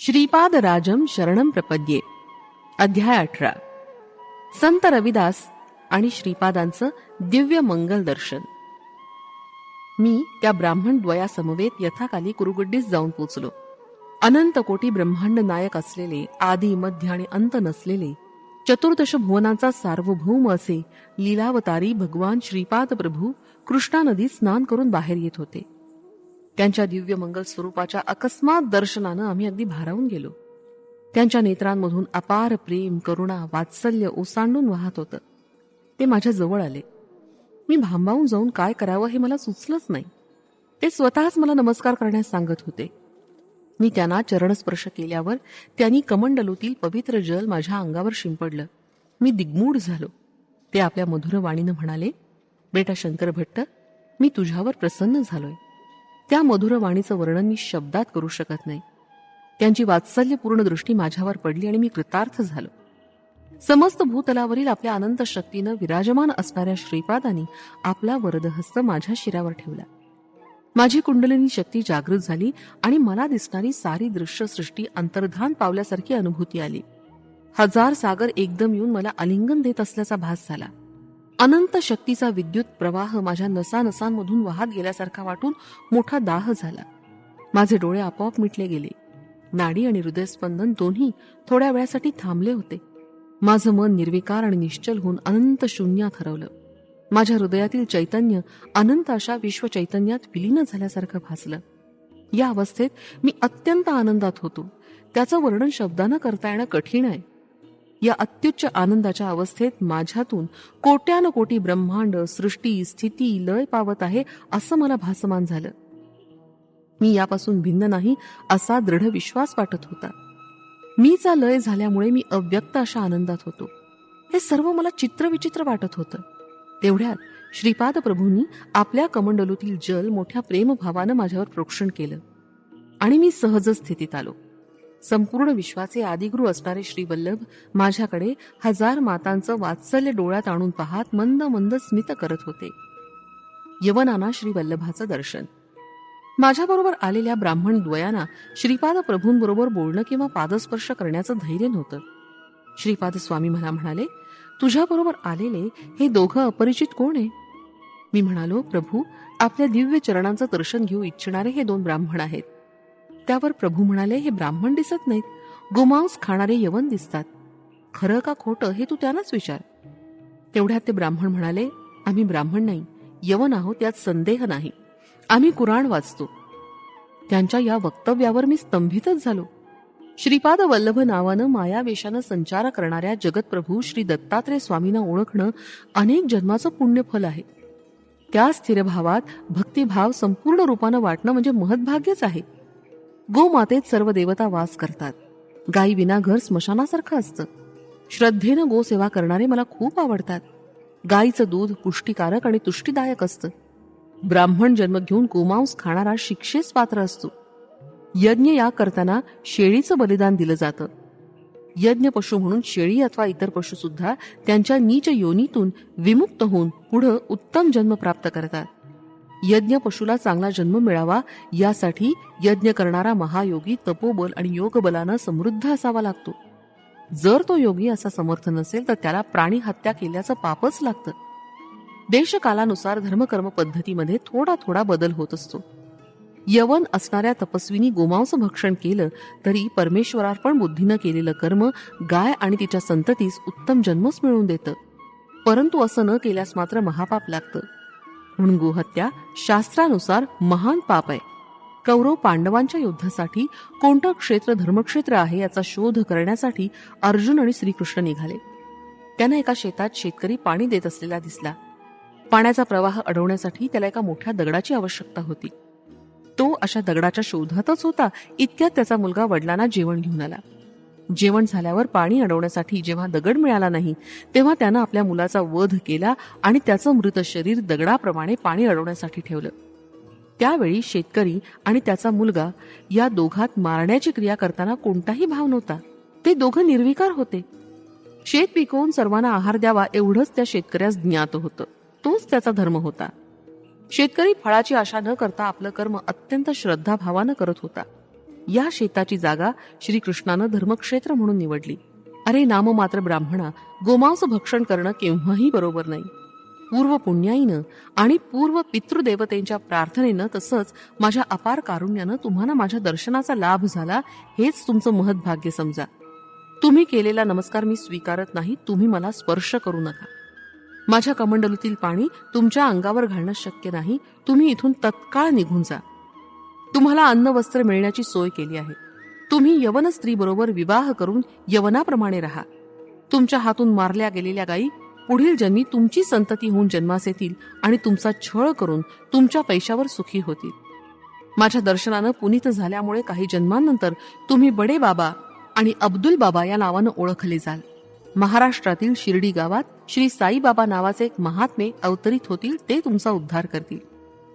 श्रीपादराजम शरणम प्रपद्ये. अध्याय 18. संत रविदास आणि श्रीपादांचं दिव्य मंगल दर्शन. मी त्या ब्राह्मण द्वयासमवेत यथाकाली कुरुगुड्डीस जाऊन पोचलो. अनंत कोटी ब्रह्मांड नायक असलेले, आदी मध्य आणि अंत नसलेले, चतुर्दश भुवनांचा सार्वभौम असे लीलावतारी भगवान श्रीपाद प्रभू कृष्णा नदीत स्नान करून बाहेर येत होते. त्यांच्या दिव्य मंगल स्वरूपाच्या अकस्मात दर्शनानं आम्ही अगदी भारावून गेलो. त्यांच्या नेत्रांमधून अपार प्रेम, करुणा, वात्सल्य ओसांडून वाहत होतं. ते माझ्या जवळ आले. मी भांबावून जाऊन काय करावं हे मला सुचलंच नाही. ते स्वतःच मला नमस्कार करण्यास सांगत होते. मी त्यांना चरणस्पर्श केल्यावर त्यांनी कमंडलूतील पवित्र जल माझ्या अंगावर शिंपडलं. मी दिग्मूढ झालो. ते आपल्या मधुर वाणीनं म्हणाले, बेटा शंकर भट्ट, मी तुझ्यावर प्रसन्न झालोय. त्या मधुर वाणीचं वर्णन मी शब्दात करू शकत नाही. त्यांची वात्सल्यपूर्ण दृष्टी माझ्यावर पडली आणि मी कृतार्थ झालो. समस्त भूतलावरील आपल्या अनंत शक्तीनं विराजमान असणाऱ्या श्रीपादांनी आपला वरदहस्त माझ्या शिरावर ठेवला. माझी कुंडलिनी शक्ती जागृत झाली आणि मला दिसणारी सारी दृश्य सृष्टी अंतर्धान पावल्यासारखी अनुभूती आली. हजार सागर एकदम येऊन मला आलिंगन देत असल्याचा भास झाला. अनंत शक्तीचा विद्युत प्रवाह माझ्या नसानसांमधून वाहत गेल्यासारखा वाटून मोठा दाह झाला. माझे डोळे आपोआप मिटले गेले. नाडी आणि हृदयस्पंदन दोन्ही थोड्या वेळासाठी थांबले होते. माझं मन निर्विकार आणि निश्चल होऊन अनंत शून्यात हरवलं. माझ्या हृदयातील चैतन्य अनंत अशा विश्वचैतन्यात विलीन झाल्यासारखं भासलं. या अवस्थेत मी अत्यंत आनंदात होतो. त्याचं वर्णन शब्दानं करता येणं कठीण आहे. या अत्युच्च आनंदाच्या अवस्थेत माझ्यातून कोट्यान कोटी ब्रह्मांड, सृष्टी, स्थिती, लय पावत आहे असं मला भासमान झालं. मी यापासून भिन्न नाही असा दृढ विश्वास वाटत होता. मीचा लय झाल्यामुळे मी अव्यक्त अशा आनंदात होतो. हे सर्व मला चित्रविचित्र वाटत होतं. तेवढ्यात श्रीपाद प्रभूंनी आपल्या कमंडलूतील जल मोठ्या प्रेमभावानं माझ्यावर प्रोक्षण केलं आणि मी सहज स्थितीत आलो. संपूर्ण विश्वाचे आदिगुरु असणारे श्री वल्लभ माझ्याकडे हजार मातांचं वात्सल्य डोळ्यात आणून पाहत मंद मंद स्मित करत होते. यवनांना श्री वल्लभाचं दर्शन. माझ्याबरोबर आलेल्या ब्राह्मण द्वयांना श्रीपाद प्रभूंबरोबर बोलणं किंवा पादस्पर्श करण्याचं धैर्य नव्हतं. श्रीपाद स्वामी मला म्हणाले, तुझ्याबरोबर आलेले हे दोघं अपरिचित कोण आहे? मी म्हणालो, प्रभू, आपल्या दिव्य चरणांचं दर्शन घेऊ इच्छिणारे हे दोन ब्राह्मण आहेत. त्यावर प्रभू म्हणाले, हे ब्राह्मण दिसत नाहीत, गोमांस खाणारे यवन दिसतात. खरं का खोटं हे तू त्यांनाच विचार. तेवढ्यात ते ब्राह्मण म्हणाले, आम्ही ब्राह्मण नाही, यवन आहोत, यात संदेह नाही. आम्ही कुराण वाचतो. त्यांच्या या वक्तव्यावर मी स्तंभितच झालो. श्रीपाद वल्लभ नावानं मायावेशानं संचार करणाऱ्या जगतप्रभू श्री दत्तात्रय स्वामींना ओळखणं अनेक जन्माचं पुण्यफल आहे. त्या स्थिरभावात भक्तिभाव संपूर्ण रूपानं वाटणं म्हणजे महत्भाग्यच आहे. गोमातेत सर्व देवता वास करतात. गायी विना घर स्मशानासारखं असतं. श्रद्धेनं गोसेवा करणारे मला खूप आवडतात. गायीचं दूध पुष्टिकारक आणि तुष्टीदायक असतं. ब्राह्मण जन्म घेऊन गोमांस खाणारा शिक्षेस पात्र असतो. यज्ञ या करताना शेळीचं बलिदान दिलं जातं. यज्ञ पशु म्हणून शेळी अथवा इतर पशु सुद्धा त्यांच्या नीच योनीतून विमुक्त होऊन पुढं उत्तम जन्म प्राप्त करतात. यज्ञ पशुला चांगला जन्म मिळावा यासाठी यज्ञ करणारा महायोगी तपोबल आणि योगबलानं समृद्ध असावा लागतो. जर तो योगी असा समर्थ नसेल तर त्याला प्राणी हत्या केल्याचं पापच लागतं. देशकालानुसार धर्मकर्म पद्धतीमध्ये थोडा थोडा बदल होत असतो. यवन असणाऱ्या तपस्वीनी गोमांस भक्षण केलं तरी परमेश्वरार्पण बुद्धीनं केलेलं कर्म गाय आणि तिच्या संततीस उत्तम जन्मच मिळवून देतं. परंतु असं न केल्यास मात्र महापाप लागतं. म्हणून गोहत्या शास्त्रानुसार महान पाप आहे. कौरव पांडवांच्या युद्धासाठी कोणतं क्षेत्र धर्मक्षेत्र आहे याचा शोध करण्यासाठी अर्जुन आणि श्रीकृष्ण निघाले. त्यांना एका शेतात शेतकरी पाणी देत असलेला दिसला. पाण्याचा प्रवाह अडवण्यासाठी त्याला एका मोठ्या दगडाची आवश्यकता होती. तो अशा दगडाच्या शोधातच होता. इतक्यात त्याचा मुलगा वडिलांना जेवण घेऊन आला. जेवण झाल्यावर पाणी अडवण्यासाठी जेव्हा दगड मिळाला नाही तेव्हा त्यानं आपल्या मुलाचा वध केला आणि त्याचं मृत शरीर दगडाप्रमाणे पाणी अडवण्यासाठी ठेवलं. त्यावेळी शेतकरी आणि त्याचा मुलगा या दोघात मारण्याची क्रिया करताना कोणताही भाव नव्हता. ते दोघं निर्विकार होते. शेत पिकवून सर्वांना आहार द्यावा एवढंच त्या शेतकऱ्यास ज्ञात होतं. तोच त्याचा धर्म होता. शेतकरी फळाची आशा न करता आपलं कर्म अत्यंत श्रद्धाभावानं करत होता. या शेताची जागा श्रीकृष्णानं धर्मक्षेत्र म्हणून निवडली. अरे नाममात्र ब्राह्मणा, गोमांस भक्षण करणं केव्हाही बरोबर नाही. पूर्व पुण्याईनं आणि पूर्व पितृदेवतेंच्या प्रार्थनेनं तसंच माझ्या अपार कारुण्यानं तुम्हाला माझ्या दर्शनाचा लाभ झाला, हेच तुमचं महत्भाग्य समजा. तुम्ही केलेला नमस्कार मी स्वीकारत नाही. तुम्ही मला स्पर्श करू नका. माझ्या कमंडलूतील पाणी तुमच्या अंगावर घालणं शक्य नाही. तुम्ही इथून तत्काळ निघून जा. तुम्हाला अन्न वस्त्र मिळण्याची सोय केली आहे. तुम्ही यवन स्त्री बरोबर विवाह करून यवनाप्रमाणे राहा. तुमच्या हातून मारल्या गेलेल्या गायी पुढील जन्मी तुमची संतती होऊन जन्मास येतील आणि तुमचा छळ करून तुमच्या पैशावर सुखी होतील. माझ्या दर्शनानं पुनीत झाल्यामुळे काही जन्मांनंतर तुम्ही बडे बाबा आणि अब्दुल बाबा या नावानं ओळखले जाल. महाराष्ट्रातील शिर्डी गावात श्री साईबाबा नावाचे एक महात्मे अवतरित होतील. ते तुमचा उद्धार करतील.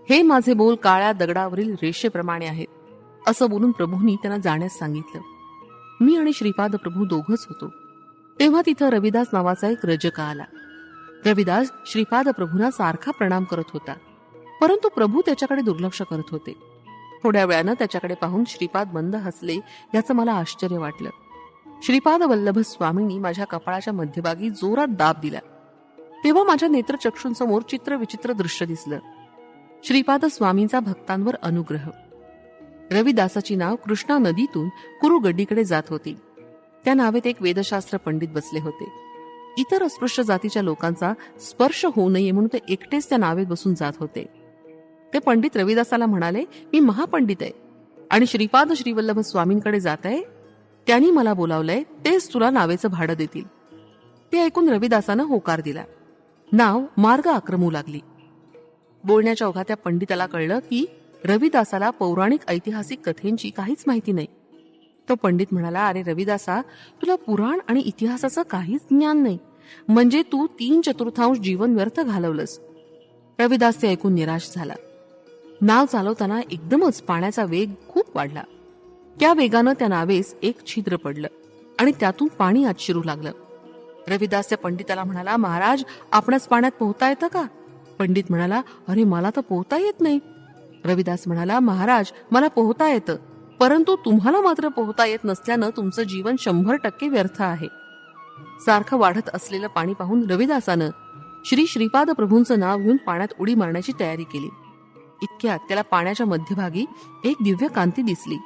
हे माझे बोल काळ्या दगडावरील रेषेप्रमाणे आहेत, असं बोलून प्रभूंनी त्यांना जाण्यास सांगितलं. मी आणि श्रीपाद प्रभू दोघच होतो. तेव्हा तिथं रविदास नावाचा एक रजक आला. रविदास श्रीपाद प्रभूंना सारखा प्रणाम करत होता, परंतु प्रभू त्याच्याकडे दुर्लक्ष करत होते. थोड्या वेळानं त्याच्याकडे पाहून श्रीपाद मंद हसले. याचं मला आश्चर्य वाटलं. श्रीपाद वल्लभ स्वामींनी माझ्या कपाळाच्या मध्यभागी जोरात दाब दिला. तेव्हा माझ्या नेत्रचक्षूंसमोर चित्रविचित्र दृश्य दिसलं. श्रीपाद स्वामींचा भक्तांवर अनुग्रह. रविदासाची नाव कृष्णा नदीतून कुरुगड्डीकडे जात होती. त्या नावेत एक वेदशास्त्र पंडित बसले होते. इतर अस्पृश्य जातीच्या लोकांचा स्पर्श होऊ नये म्हणून ते एकटेच त्या नावेत बसून जात होते. ते पंडित रविदासाला म्हणाले, मी महापंडित आहे आणि श्रीपाद श्रीवल्लभ स्वामींकडे जात आहे. त्यांनी मला बोलावलंय, तेच तुला नावेचं भाडं देतील. ते ऐकून रविदासानं होकार दिला. नाव मार्ग आक्रमू लागली. बोलण्याच्या ओघात त्या पंडिताला कळलं की रविदासाला पौराणिक ऐतिहासिक कथेंची काहीच माहिती नाही. तो पंडित म्हणाला, अरे रविदासा, तुला पुराण आणि इतिहासाचं काहीच ज्ञान नाही, म्हणजे तू 3/4 जीवन व्यर्थ घालवलंस. रविदास ते ऐकून निराश झाला. नाव चालवताना एकदमच पाण्याचा वेग खूप वाढला. त्या वेगानं त्या नावेस एक छिद्र पडलं आणि त्यातून पाणी आत शिरू लागलं. रविदास त्या पंडिताला म्हणाला, महाराज, आपणच पाण्यात पोहता येतं का? पंडित म्हणाला, अरे मला तर पोहता येत नाही. रविदास म्हणाला, महाराज, मला पोहता येतं, परंतु तुम्हाला मात्र पोहता येत नसल्यानं तुमचं जीवन 100% व्यर्थ आहे. सारखं वाढत असलेलं पाणी पाहून रविदासानं श्री श्रीपाद प्रभूंचं नाव घेऊन पाण्यात उडी मारण्याची तयारी केली. इतक्यात त्याला पाण्याच्या मध्यभागी एक दिव्य कांती दिसली.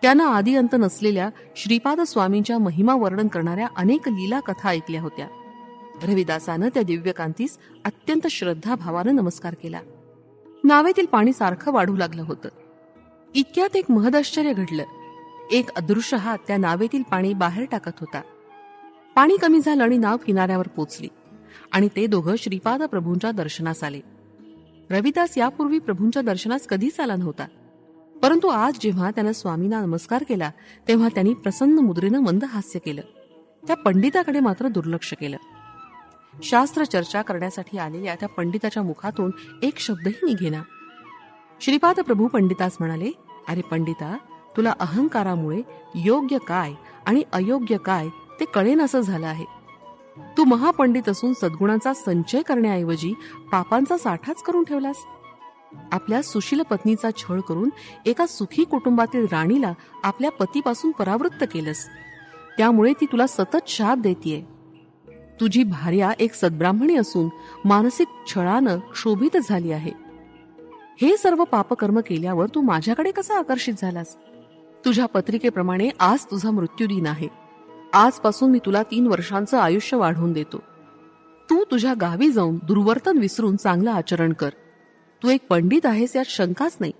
त्यानं आदी अंत नसलेल्या श्रीपाद स्वामींच्या महिमा वर्णन करणाऱ्या अनेक लीला कथा ऐकल्या होत्या. रविदासानं त्या दिव्य कांतीस अत्यंत श्रद्धाभावानं नमस्कार केला. नावेतील पाणी सारखं वाढू लागलं होतं. इतक्यात एक महदाश्चर्य घडलं. एक अदृश्य हात त्या नावेतील पाणी बाहेर टाकत होता. पाणी कमी झालं आणि नाव किनाऱ्यावर पोचली आणि ते दोघं श्रीपाद प्रभूंच्या दर्शनास आले. रविदास यापूर्वी प्रभूंच्या दर्शनास कधीच आला नव्हता, परंतु आज जेव्हा त्यानं स्वामींना नमस्कार केला तेव्हा त्यांनी प्रसन्न मुद्रेनं मंद हास्य केलं. त्या पंडिताकडे मात्र दुर्लक्ष केलं. शास्त्र चर्चा करण्यासाठी आलेल्या त्या पंडिताच्या मुखातून एक शब्दही निघेना. श्रीपाद प्रभू पंडितास म्हणाले, अरे पंडिता, तुला अहंकारामुळे योग्य काय आणि अयोग्य काय ते कळेनासं झालं आहे. तू महापंडित असून सद्गुणांचा संचय करण्याऐवजी पापांचा साठाच करून ठेवलास. आपल्या सुशील पत्नीचा छळ करून एका सुखी कुटुंबातील राणीला आपल्या पतीपासून परावृत्त केलंस. त्यामुळे ती तुला सतत शाप देतीये. तुझी भार्या एक सद्ब्राह्मणी असून मानसिक छळानं क्षोभित झाली आहे. हे सर्व पापकर्म केल्यावर तू माझ्याकडे कसा आकर्षित झालास? तुझ्या पत्रिकेप्रमाणे आज तुझा मृत्यूदिन आहे. आजपासून मी तुला 3 वर्षांचं आयुष्य वाढवून देतो. तू तुझ्या गावी जाऊन दुर्वर्तन विसरून चांगलं आचरण कर. तू एक पंडित आहेस यात शंकाच नाही.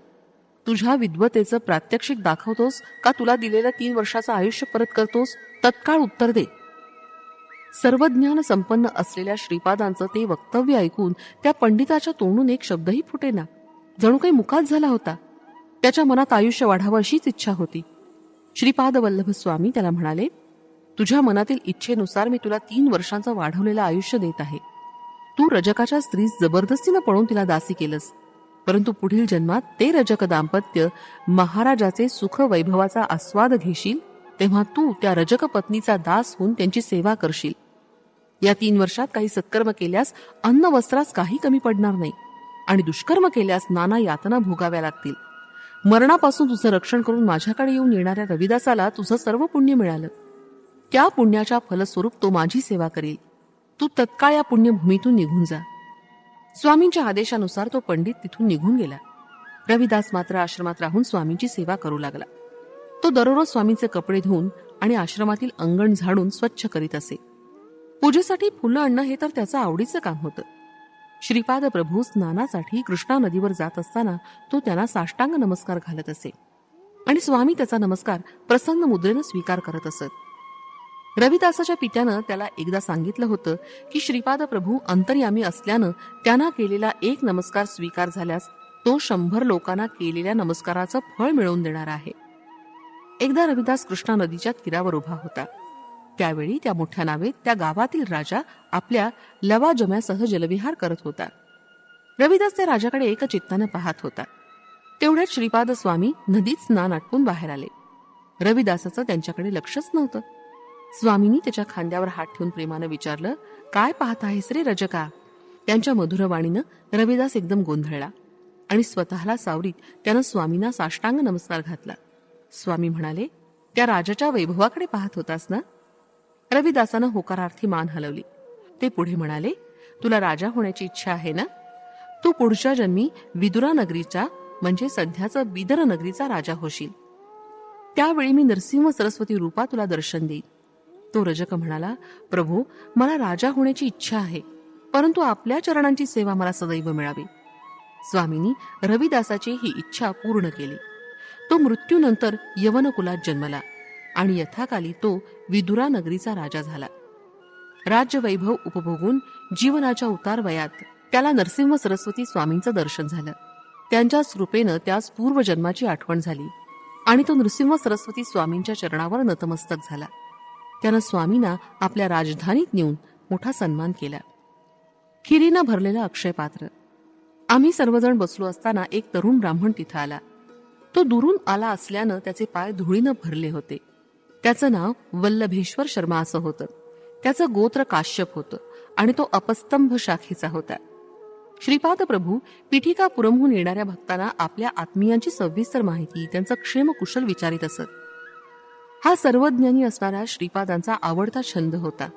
तुझ्या विद्वतेचं प्रात्यक्षिक दाखवतोस का तुला दिलेलं 3 वर्षाचं आयुष्य परत करतोस? तत्काळ उत्तर दे. सर्वज्ञान संपन्न असलेल्या श्रीपादांचं ते वक्तव्य ऐकून त्या पंडिताच्या तोंडून एक शब्दही फुटेना. जणू काही मुकाच झाला होता. त्याच्या मनात आयुष्य वाढावं अशीच इच्छा होती. श्रीपाद वल्लभ स्वामी त्याला म्हणाले, तुझ्या मनातील इच्छेनुसार मी तुला 3 वर्षांचं वाढवलेलं आयुष्य देत आहे. तू रजकाच्या स्त्रीस जबरदस्तीनं पळून तिला दासी केलंस, परंतु पुढील जन्मात ते रजक दाम्पत्य महाराजाचे सुख वैभवाचा आस्वाद घेशील तेव्हा तू त्या रजक पत्नीचा दास होऊन त्यांची सेवा करशील. या 3 वर्षात काही सत्कर्म केल्यास अन्न वस्त्रास काही कमी पडणार नाही आणि दुष्कर्म केल्यास नाना यातना भोगाव्या लागतील. मरणापासून तुझं रक्षण करून माझ्याकडे येऊन येणाऱ्या रविदासाला तुझं सर्व पुण्य मिळालं. त्या पुण्याच्या फलस्वरूप तो माझी सेवा करेल. तू तत्काळ या पुण्यभूमीतून निघून जा. स्वामींच्या आदेशानुसार तो पंडित तिथून निघून गेला. रविदास मात्र आश्रमात राहून स्वामींची सेवा करू लागला. तो दररोज स्वामींचे कपडे धुवून आणि आश्रमातील अंगण झाडून स्वच्छ करीत असे. पूजेसाठी फुलं आणणं हे तर त्याचं आवडीचं काम होतं. श्रीपाद प्रभू स्नानासाठी कृष्णा नदीवर जात असताना तो त्यांना साष्टांग नमस्कार घालत असे आणि स्वामी त्याचा नमस्कार प्रसन्न मुद्रेनं स्वीकार करत असत. रविदासाच्या पित्यानं त्याला एकदा सांगितलं होतं की श्रीपाद प्रभू अंतर्यामी असल्यानं त्यांना केलेला एक नमस्कार स्वीकार झाल्यास तो 100 लोकांना केलेल्या नमस्काराचं फळ मिळवून देणार आहे. एकदा रविदास कृष्णा नदीच्या तीरावर उभा होता. त्यावेळी त्या मोठ्या नावेत त्या गावातील राजा आपल्या लवाजम्यासह जलविहार करत होता. रविदास त्या राजाकडे एकचित्तानं पाहत होता. तेवढ्यात श्रीपाद स्वामी नदीत स्नान आटपून बाहेर आले. रविदासाचं त्यांच्याकडे लक्षच नव्हतं. स्वामींनी त्याच्या खांद्यावर हात ठेवून प्रेमानं विचारलं, काय पाहत आहेस रे रजका? त्यांच्या मधुर वाणीनं रविदास एकदम गोंधळला आणि स्वतःला सावरीत त्यानं स्वामींना साष्टांग नमस्कार घातला. स्वामी म्हणाले, त्या राजाच्या वैभवाकडे पाहत होतास ना? रविदासानं होकारार्थी मान हलवली. ते पुढे म्हणाले, तुला राजा होण्याची इच्छा आहे ना? तू पुढच्या जन्मी विदुरा नगरीचा म्हणजे सध्याचा बिदर नगरीचा राजा होशील. त्यावेळी मी नरसिंह सरस्वती रूपात तुला दर्शन देईन. तो रजक म्हणाला, प्रभू, मला राजा होण्याची इच्छा आहे, परंतु आपल्या चरणांची सेवा मला सदैव मिळावी. स्वामींनी रविदासाची ही इच्छा पूर्ण केली. तो मृत्यूनंतर यवन कुलात जन्मला आणि यथाकाली तो विदुरा नगरीचा राजा झाला. राज्यवैभव उपभोगून जीवनाच्या उतार वयात त्याला नरसिंह सरस्वती स्वामींचं दर्शन झालं. त्यांच्या कृपेनं त्यास पूर्वजन्माची आठवण झाली आणि तो नरसिंह सरस्वती स्वामींच्या चरणावर नतमस्तक झाला. त्यानं स्वामींना आपल्या राजधानीत नेऊन मोठा सन्मान केला. खिरीनं भरलेलं अक्षय पात्र. आम्ही सर्वजण बसलो असताना एक तरुण ब्राह्मण तिथं आला. तो दुरून आला असल्यानं त्याचे पाय धुळीनं भरले होते. त्याचं नाव वल्लभेश्वर शर्मा असं होतं. त्याचं गोत्र काश्यप होतं आणि तो अपस्तंभ शाखेचा होता. श्रीपाद प्रभू पिठिकापुरमहून येणाऱ्या भक्तांना आपल्या आत्मीयांची सविस्तर माहिती, त्यांचं क्षेमकुशल विचारित असत. हा सर्वज्ञानी असणारा श्रीपादांचा आवडता छंद होता.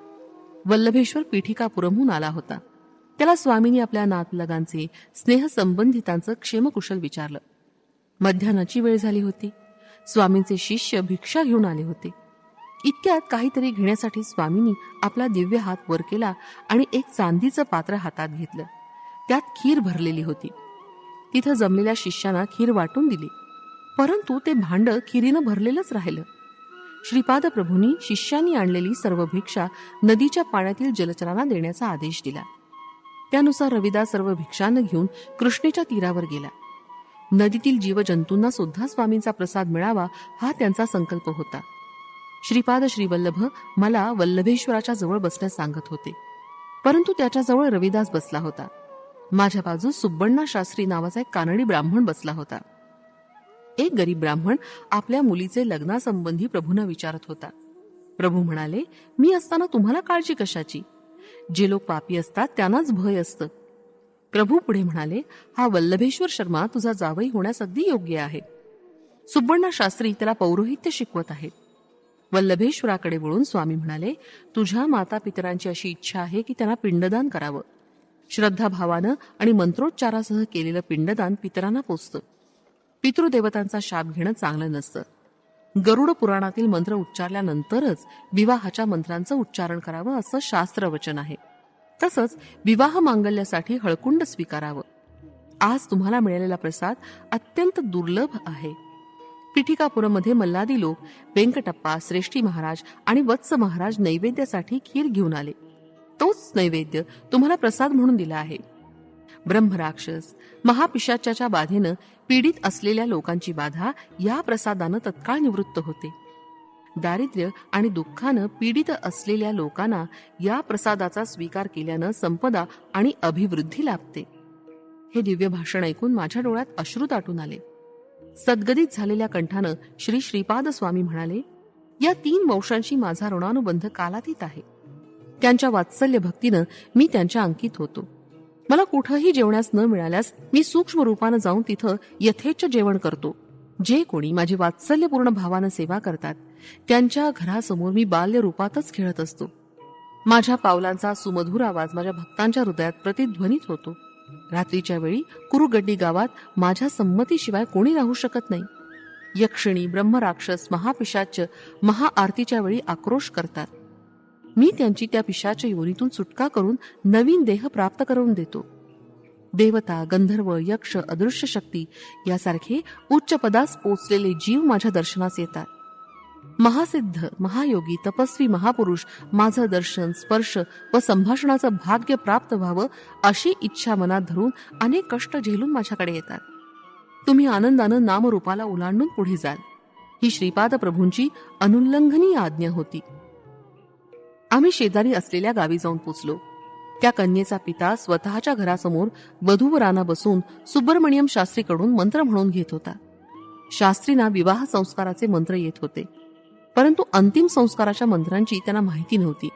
वल्लभेश्वर पिठिकापुरमहून आला होता. त्याला स्वामींनी आपल्या नातलगांचे, स्नेहसंबंधितांचं क्षेमकुशल विचारलं. मध्यान्हाची वेळ झाली होती. स्वामींचे शिष्य भिक्षा घेऊन आले होते. इतक्यात काहीतरी घेण्यासाठी स्वामींनी आपला दिव्य हात वर केला आणि एक चांदीचं पात्र हातात घेतलं. त्यात खीर भरलेली होती. तिथं जमलेल्या शिष्यांना खीर वाटून दिली, परंतु ते भांड खिरीनं भरलेलंच राहिलं. श्रीपाद प्रभूंनी शिष्यांनी आणलेली सर्व भिक्षा नदीच्या पाण्यातील जलचरांना देण्याचा आदेश दिला. त्यानुसार रविदास सर्व भिक्षांना घेऊन कृष्णेच्या तीरावर गेला. नदीतील जीवजंतूंना सुद्धा स्वामींचा प्रसाद मिळावा हा त्यांचा संकल्प होता. श्रीपाद श्रीवल्लभ मला वल्लभेश्वराच्या जवळ बसण्यास सांगत होते, परंतु त्याच्याजवळ रविदास बसला होता. माझ्या बाजूस सुब्बण्णा शास्त्री नावाचा एक कानडी ब्राह्मण बसला होता. एक गरीब ब्राह्मण आपल्या मुलीचे लग्नासंबंधी प्रभूंना विचारत होता. प्रभू म्हणाले, मी असताना तुम्हाला काळजी कशाची? जे लोक पापी असतात त्यांनाच भय असतं. प्रभू पुढे म्हणाले, हा वल्लभेश्वर शर्मा तुझा जावई होण्यास अगदी योग्य आहे. सुब्बण्णा शास्त्री त्याला पौरोहित्य शिकवत आहेत. वल्लभेश्वराकडे वळून स्वामी म्हणाले, तुझ्या माता पितरांची अशी इच्छा आहे की त्यांना पिंडदान करावं. श्रद्धाभावानं आणि मंत्रोच्चारासह केलेलं पिंडदान पितरांना पोचतं. पितृदेवतांचा शाप घेणं चांगलं नसतं. गरुड पुराणातील मंत्र उच्चारल्यानंतरच विवाहाच्या मंत्रांचं उच्चारण करावं असं शास्त्रवचन आहे. तसंच विवाह मांगल्यासाठी हळकुंड स्वीकारावं. आज तुम्हाला मिळालेला प्रसाद अत्यंत दुर्लभ आहे. पिठिकापुरमध्ये मल्लादी लोक वेंकटप्पा, श्रेष्ठी महाराज आणि वत्स महाराज नैवेद्यासाठी खीर घेऊन आले. तोच नैवेद्य तुम्हाला प्रसाद म्हणून दिला आहे. ब्रह्मराक्षस, महापिशाच्याच्या बाधेनं पीडित असलेल्या लोकांची बाधा या प्रसादानं तत्काळ निवृत्त होते. दारिद्र्य आणि दुःखानं पीडित असलेल्या लोकांना या प्रसादाचा स्वीकार केल्यानं संपदा आणि अभिवृद्धी लाभते. हे दिव्य भाषण ऐकून माझ्या डोळ्यात अश्रू दाटून आले. सद्गदित झालेल्या कंठानं श्री श्रीपाद स्वामी म्हणाले, या 3 वंशांशी माझा ऋणानुबंध कालातीत आहे. त्यांच्या वात्सल्य भक्तीनं मी त्यांच्या अंकित होतो. मला कुठंही जेवण्यास न मिळाल्यास मी सूक्ष्म रूपानं जाऊन तिथं यथेच्छ जेवण करतो जे कोणी माझी वात्सल्यपूर्ण भावानं सेवा करतात त्यांच्या घरासमोर मी बाल्य रूपातच खेळत असतो. माझ्या पावलांचा सुमधुर आवाज माझ्या भक्तांच्या हृदयात प्रतिध्वनित होतो. रात्रीच्या वेळी कुरुगड्डी गावात माझ्या संमतीशिवाय कोणी राहू शकत नाही. यक्षिणी, ब्रह्मराक्षस, महापिशाच महाआरतीच्या वेळी आक्रोश करतात. मी त्यांची त्या पिशाच योनीतून सुटका करून नवीन देह प्राप्त करून देतो. देवता, गंधर्व, यक्ष, अदृश्य शक्ती यासारखे उच्च पदास पोचलेले जीव माझ्या दर्शनास येतात. महासिद्ध, महायोगी, तपस्वी महापुरुष माझं दर्शन, स्पर्श व संभाषणाचं भाग्य प्राप्त व्हावं अशी इच्छा मनात धरून अनेक कष्ट झेलून माझ्याकडे येतात. तुम्ही आनंदानं नामरूपाला ओलांडून पुढे जाल. ही श्रीपाद प्रभूंची अनुल्लंघनीय आज्ञा होती. आम्ही शेजारी असलेल्या गावी जाऊन पोचलो. त्या कन्येचा पिता स्वतःच्या घरासमोर वधूवरांना बसून सुब्रमण्यम शास्त्रीकडून मंत्र म्हणून घेत होता. शास्त्रींना विवाह संस्काराचे मंत्र येत होते, परंतु अंतिम संस्काराच्या मंत्रांची त्यांना माहिती नव्हती.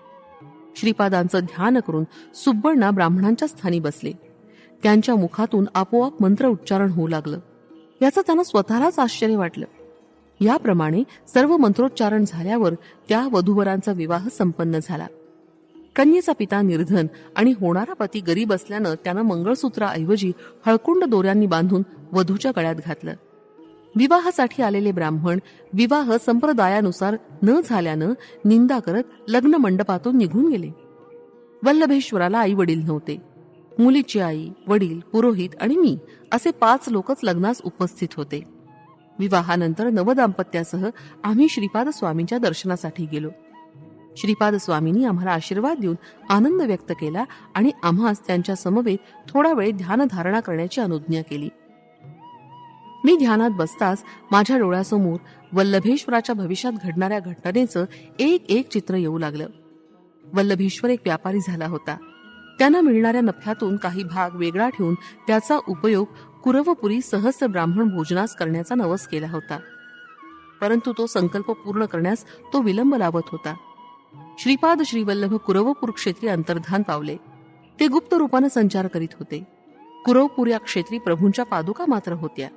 श्रीपादांचं ध्यान करून सुब्बण्णा ब्राह्मणांच्या स्थानी बसले. त्यांच्या मुखातून आपोआप मंत्र उच्चारण होऊ लागलं. याचं त्यांना स्वतःलाच आश्चर्य वाटलं. याप्रमाणे सर्व मंत्रोच्चारण झाल्यावर त्या वधूवरांचा विवाह संपन्न झाला. कन्येचा पिता निर्धन आणि होणारा पती गरीब असल्यानं त्यानं मंगळसूत्राऐवजी हळकुंड दोऱ्यांनी बांधून वधूच्या गळ्यात घातलं. विवाहासाठी आलेले ब्राह्मण विवाह संप्रदायानुसार न झाल्यानं निंदा करत लग्न मंडपातून निघून गेले. वल्लभेश्वराला आई वडील नव्हते. मुलीची आई, वडील, पुरोहित आणि मी असे 5 लोकच लग्नास उपस्थित होते. विवाहानंतर नवदाम्पत्यासह आम्ही श्रीपाद स्वामींच्या दर्शनासाठी गेलो. श्रीपाद स्वामींनी आम्हाला आशीर्वाद देऊन आनंद व्यक्त केला आणि आम्हास त्यांच्या समवेत थोडा वेळ ध्यानधारणा करण्याची अनुज्ञा केली. मी ध्यानात बसताच माझ्या डोळ्यासमोर वल्लभेश्वराच्या भविष्यात घडणाऱ्या घटनेचं एक एक चित्र येऊ लागलं. वल्लभेश्वर एक व्यापारी झाला होता. त्यांना मिळणाऱ्या नफ्यातून काही भाग वेगळा ठेवून त्याचा उपयोग कुरवपुरी सहस्र ब्राह्मण भोजनास करण्याचा नवस केला होता. परंतु तो संकल्प पूर्ण करण्यास तो विलंब लावत होता. श्रीपाद श्रीवल्लभ कुरवपूर क्षेत्री अंतर्धान पावले. ते गुप्त रूपाने संचार करीत होते. कुरवपूर या क्षेत्री प्रभूंच्या पादुका मात्र होत्या.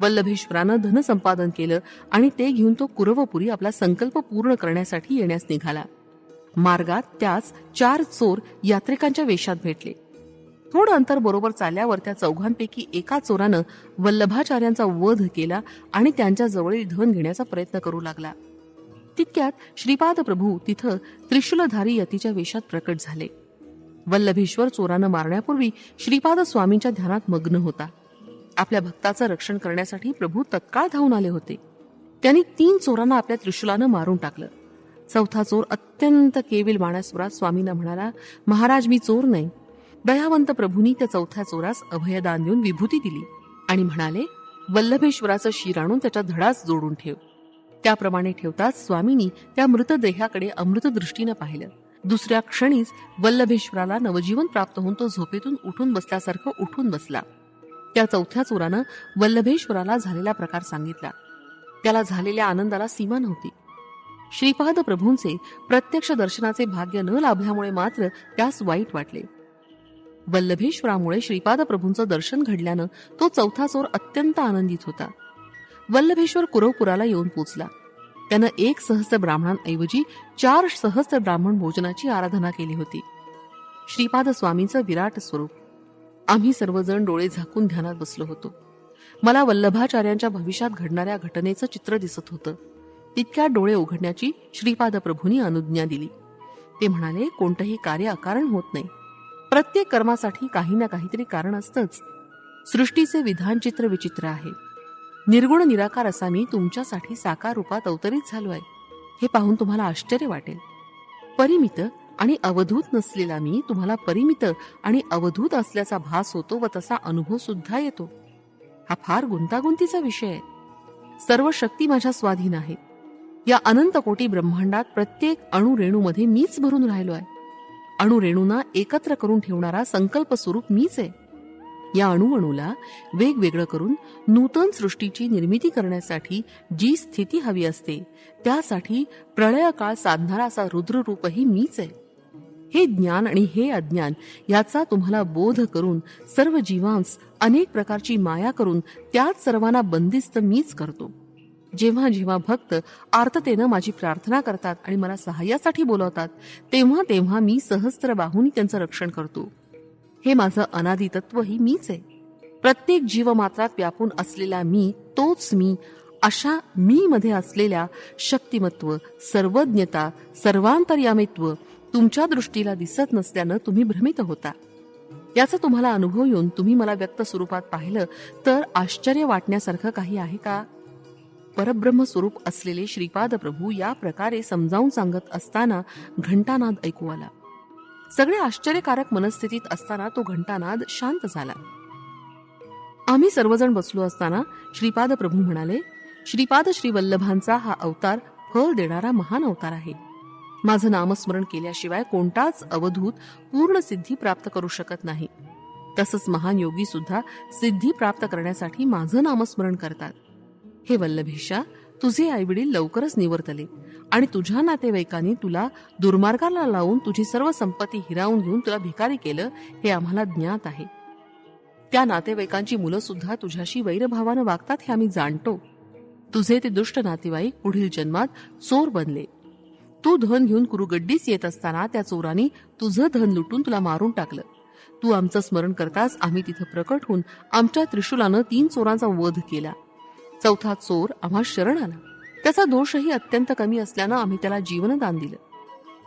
वल्लभेश्वरानं धन संपादन केलं आणि ते घेऊन तो कुरवपुरी आपला संकल्प पूर्ण करण्यासाठी येण्यास निघाला. मार्गात त्याच 4 चोर यात्रिकांच्या वेशात भेटले. थोडं अंतर बरोबर चालल्यावर त्या चौघांपैकी एका चोरानं वल्लभाचार्यांचा वध केला आणि त्यांच्या जवळील धन घेण्याचा प्रयत्न करू लागला. तितक्यात श्रीपाद प्रभू तिथं त्रिशूलधारी यतीच्या वेशात प्रकट झाले. वल्लभेश्वर चोरानं मारण्यापूर्वी श्रीपाद स्वामींच्या ध्यानात मग्न होता. आपल्या भक्ताचं रक्षण करण्यासाठी प्रभू तत्काळ धावून आले होते. त्यांनी 3 चोरांना आपल्या त्रिशूलानं मारून टाकलं. चौथा चोर अत्यंत केविल मानसपुरात स्वामींना म्हणाला, महाराज मी चोर नाही. दयावंत प्रभूंनी त्या चौथ्या चोरास अभयदान देऊन विभूती दिली आणि म्हणाले, वल्लभेश्वराचं शिर आणून त्याच्या धडास जोडून ठेव. त्याप्रमाणे ठेवताच स्वामींनी त्या मृतदेहाकडे अमृत दृष्टीनं पाहिलं. दुसऱ्या क्षणीच वल्लभेश्वराला नवजीवन प्राप्त होऊन तो झोपेतून उठून बसल्यासारखं उठून बसला. त्या चौथ्या चोरानं वल्लभेश्वराला झालेला प्रकार सांगितला. त्याला झालेल्या आनंदाला सीमा नव्हती. श्रीपाद प्रभूंचे प्रत्यक्ष दर्शनाचे भाग्य न लाभल्यामुळे मात्र त्यास वाईट वाटले. वल्लभेश्वरामुळे श्रीपाद प्रभूंचं दर्शन घडल्यानं तो चौथा चोर अत्यंत आनंदित होता. वल्लभेश्वर कुरवपुराला येऊन पोचला. त्यानं 1 सहस्त्र ब्राह्मणांऐवजी 4 सहस्त्र ब्राह्मण भोजनाची आराधना केली होती. श्रीपाद स्वामींचं विराट स्वरूप. आम्ही सर्वजण डोळे झाकून ध्यानात बसलो होतो. मला वल्लभाचार्यांच्या भविष्यात घडणाऱ्या घटनेचं चित्र दिसत होतं. तितक्या डोळे उघडण्याची श्रीपाद प्रभूंनी अनुज्ञा दिली. ते म्हणाले, कोणतंही कार्य अकारण होत नाही. प्रत्येक कर्मासाठी काही ना काहीतरी कारण असतंच. सृष्टीचे विधान चित्र विचित्र आहे. निर्गुण निराकार असा मी तुमच्यासाठी साकार रूपात अवतरित झालो आहे. हे पाहून तुम्हाला आश्चर्य वाटेल. परिमित आणि अवधूत नसलेला मी तुम्हाला परिमित आणि अवधूत असल्याचा भास होतो व तसा अनुभव सुद्धा येतो. हा फार गुंतागुंतीचा विषय आहे. सर्व शक्ती माझ्या स्वाधीन आहेत. या अनंत कोटी ब्रह्मांडात प्रत्येक अणुरेणूमध्ये मीच भरून राहिलो आहे. अणुरेणूंना एकत्र करून ठेवणारा संकल्प स्वरूप मीच आहे. या अणुअणूला वेगवेगळं करून नूतन सृष्टीची निर्मिती करण्यासाठी जी स्थिती हवी असते त्यासाठी प्रळय काळ साधणारा असा रुद्ररूपही मीच आहे. हे ज्ञान आणि हे अज्ञान याचा तुम्हाला बोध करून सर्व जीवांस अनेक प्रकारची माया करून त्यात सर्वांना बंदिस्त मीच करतो. जेव्हा जेव्हा भक्त आर्ततेनं माझी प्रार्थना करतात आणि मला सहाय्यासाठी बोलवतात, तेव्हा तेव्हा मी सहस्त्र बाहूंनी त्यांचं रक्षण करतो. हे माझं अनादि तत्वही मीच आहे. प्रत्येक जीवमात्रात व्यापून असलेला मी तोच मी. अशा मी मध्ये असलेल्या शक्तिमत्व, सर्वज्ञता, सर्वांतर्यामित्व तुमच्या दृष्टीला दिसत नसल्यानं तुम्ही भ्रमित होता. याचा तुम्हाला अनुभव येऊन तुम्ही मला व्यक्त स्वरूपात पाहिलं तर आश्चर्य वाटण्यासारखं काही आहे का? परब्रह्म स्वरूप असलेले श्रीपाद प्रभू या प्रकारे समजावून सांगत असताना घंटानाद ऐकू आला. सगळे आश्चर्यकारक मनस्थितीत असताना तो घंटानाद शांत झाला. आम्ही सर्वजण बसलो असताना श्रीपाद प्रभू म्हणाले, श्रीपाद श्रीवल्लभांचा हा अवतार फळ देणारा महान अवतार आहे. माझं नामस्मरण केल्याशिवाय कोणताच अवधूत पूर्ण सिद्धी प्राप्त करू शकत नाही. तसंच महान योगी सुद्धा सिद्धी प्राप्त करण्यासाठी माझं नामस्मरण करतात. हे वल्लभेशा, तुझे आईवडील लवकरच निवर्तले आणि तुझ्या नातेवाईकांनी तुला दुर्मार्गाला लावून तुझी सर्व संपत्ती हिरावून घेऊन तुला भिकारी केलं हे आम्हाला ज्ञात आहे. त्या नातेवाईकांची मुलं सुद्धा तुझ्याशी वैरभावानं वागतात हे आम्ही जाणतो. तुझे ते दुष्ट नातेवाईक पुढील जन्मात चोर बनले. तू धन घेऊन कुरुगड्डीस येत असताना त्या चोरांनी तुझं धन लुटून तुला मारून टाकलं. तू आमचं स्मरण करताच आम्ही तिथं प्रकट होऊन आमच्या त्रिशूलानं 3 चोरांचा वध केला. 4था चोर आम्हा शरण आला. त्याचा दोषही अत्यंत कमी असल्यानं आम्ही त्याला जीवनदान दिलं.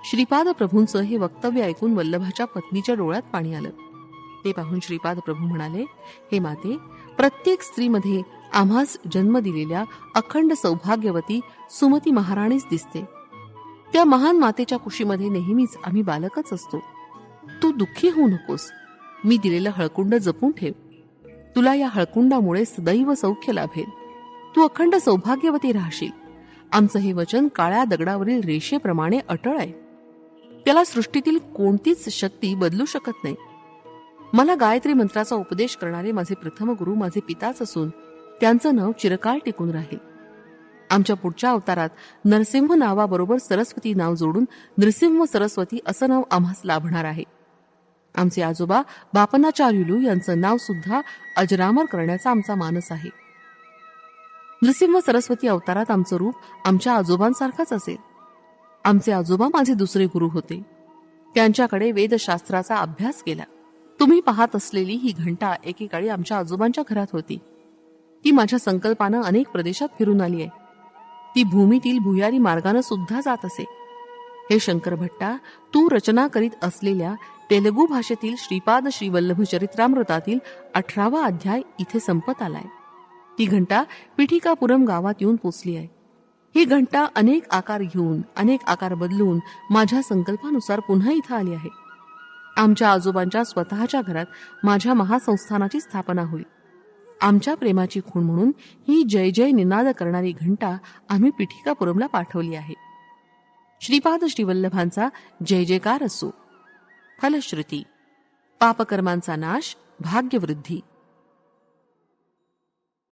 श्रीपाद प्रभूंचं हे वक्तव्य ऐकून वल्लभाच्या पत्नीच्या डोळ्यात पाणी आलं. ते पाहून श्रीपाद प्रभू म्हणाले, हे माते, प्रत्येक स्त्रीमध्ये आम्हास जन्म दिलेल्या अखंड सौभाग्यवती सुमती महाराणीच दिसते. त्या महान मातेच्या कुशीमध्ये नेहमीच आम्ही बालकच असतो. तू दुःखी होऊ नकोस. मी दिलेलं हळकुंड जपून ठेव. तुला या हळकुंडामुळे सदैव सौख्य लाभेल. तू अखंड सौभाग्यवती राहशील. आमचं हे वचन काळ्या दगडावरील रेषेप्रमाणे अटळ आहे. त्याला सृष्टीतील कोणतीच शक्ती बदलू शकत नाही. मला गायत्री मंत्राचा उपदेश करणारे माझे प्रथम गुरु माझे पिताच असून त्यांचं नाव चिरकाळ टिकून राहील. आमच्या पुढच्या अवतारात नरसिंह नावाबरोबर सरस्वती नाव जोडून नृसिंह सरस्वती असं नाव आम्हास लाभणार आहे. आमचे आजोबा बापनाचार्युलू यांचं नाव सुद्धा अजरामर करण्याचा आमचा मानस आहे. नृसिंह सरस्वती अवतारात आमचं रूप आमच्या आजोबांसारखंच असेल. आमचे आजोबा माझे दुसरे गुरु होते. त्यांच्याकडे वेदशास्त्राचा अभ्यास केला. तुम्ही पाहत असलेली ही घंटा एकेकाळी आमच्या आजोबांच्या घरात होती. ती माझ्या संकल्पानं अनेक प्रदेशात फिरून आली आहे. ती भूमीतील भुयारी मार्गानं सुद्धा जात असे. हे शंकर भट्टा, तू रचना करीत असलेल्या तेलुगू भाषेतील श्रीपाद श्रीवल्लभ चरित्रामृतातील 18वा अध्याय इथे संपत आलाय. ती घंटा पिठिकापुरम गावात येऊन पोचली आहे. ही घंटा अनेक आकार घेऊन, अनेक आकार बदलून माझ्या संकल्पानुसार पुन्हा इथं आली आहे. आमच्या आजोबांच्या स्वतःच्या घरात माझ्या महासंस्थानाची स्थापना होईल. आमच्या प्रेमाची खूण म्हणून ही जय जय निनाद करणारी घंटा आम्ही पिठिकापुरमला पाठवली आहे. श्रीपाद श्रीवल्लभांचा जय जयकार असो. फलश्रुती, पापकर्मांचा नाश, भाग्यवृद्धी.